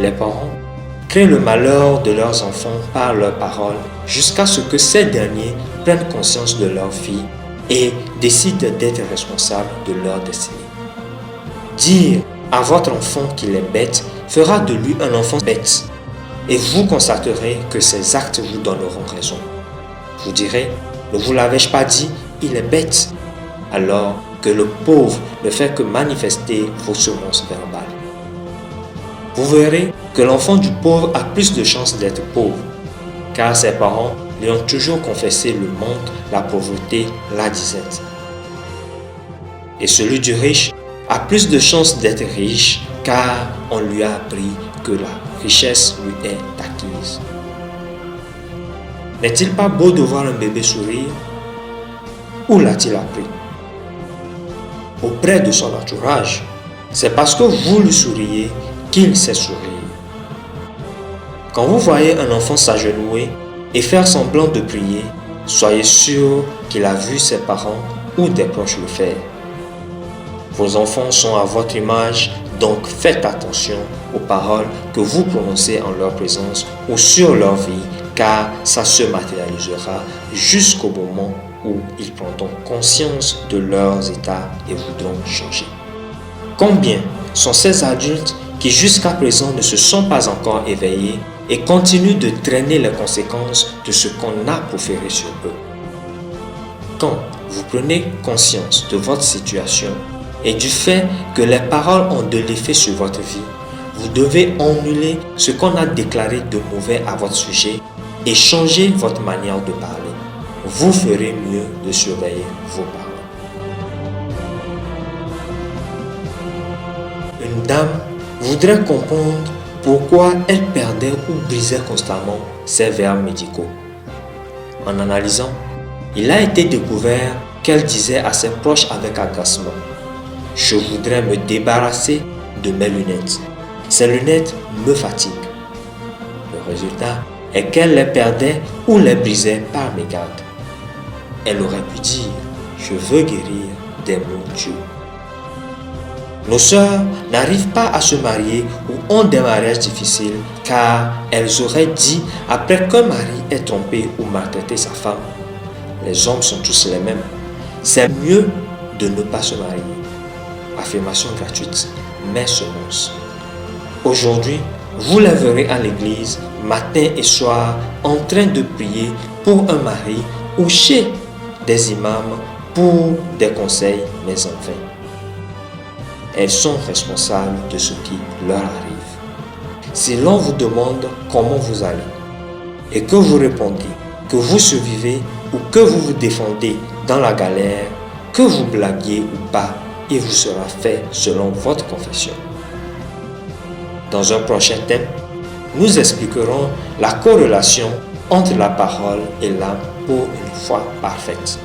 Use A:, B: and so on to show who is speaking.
A: Les parents créent le malheur de leurs enfants par leurs paroles jusqu'à ce que ces derniers prennent conscience de leur vie et décident d'être responsables de leur destinée. Dire à votre enfant qu'il est bête fera de lui un enfant bête et vous constaterez que ses actes vous donneront raison. Vous direz, ne vous l'avais-je pas dit, il est bête, alors que le pauvre ne fait que manifester vos semences verbales. Vous verrez que l'enfant du pauvre a plus de chances d'être pauvre, car ses parents lui ont toujours confessé le manque, la pauvreté, la disette. Et celui du riche a plus de chances d'être riche, car on lui a appris que la richesse lui est acquise. N'est-il pas beau de voir un bébé sourire? Où l'a-t-il appris? Auprès de son entourage. C'est parce que vous lui souriez qu'il sait sourire. Quand vous voyez un enfant s'agenouiller et faire semblant de prier, soyez sûr qu'il a vu ses parents ou des proches le faire. Vos enfants sont à votre image, donc faites attention aux paroles que vous prononcez en leur présence ou sur leur vie, car ça se matérialisera jusqu'au moment où ils prendront conscience de leurs états et voudront changer. Combien sont ces adultes qui jusqu'à présent ne se sont pas encore éveillés et continuent de traîner les conséquences de ce qu'on a proféré sur eux? Quand vous prenez conscience de votre situation et du fait que les paroles ont de l'effet sur votre vie, vous devez annuler ce qu'on a déclaré de mauvais à votre sujet et changer votre manière de parler. Vous ferez mieux de surveiller vos paroles. Une dame voudrait comprendre pourquoi elle perdait ou brisait constamment ses verbes médicaux. En analysant, il a été découvert qu'elle disait à ses proches avec agacement: « Je voudrais me débarrasser de mes lunettes. Ces lunettes me fatiguent. » Le résultat est qu'elle les perdait ou les brisait par mégarde. Elle aurait pu dire « Je veux guérir des maux Dieu ». Nos sœurs n'arrivent pas à se marier ou ont des mariages difficiles car elles auraient dit après qu'un mari ait trompé ou maltraité sa femme: « Les hommes sont tous les mêmes. C'est mieux de ne pas se marier. » Affirmation gratuite, mais semonce. Aujourd'hui, vous les verrez à l'église, matin et soir, en train de prier pour un mari ou chez des imams pour des conseils, mais en vain. Elles sont responsables de ce qui leur arrive. Si l'on vous demande comment vous allez et que vous répondez que vous survivez ou que vous vous défendez dans la galère, que vous blaguiez ou pas, il vous sera fait selon votre confession. Dans un prochain thème, nous expliquerons la corrélation entre la parole et l'âme pour une foi parfaite.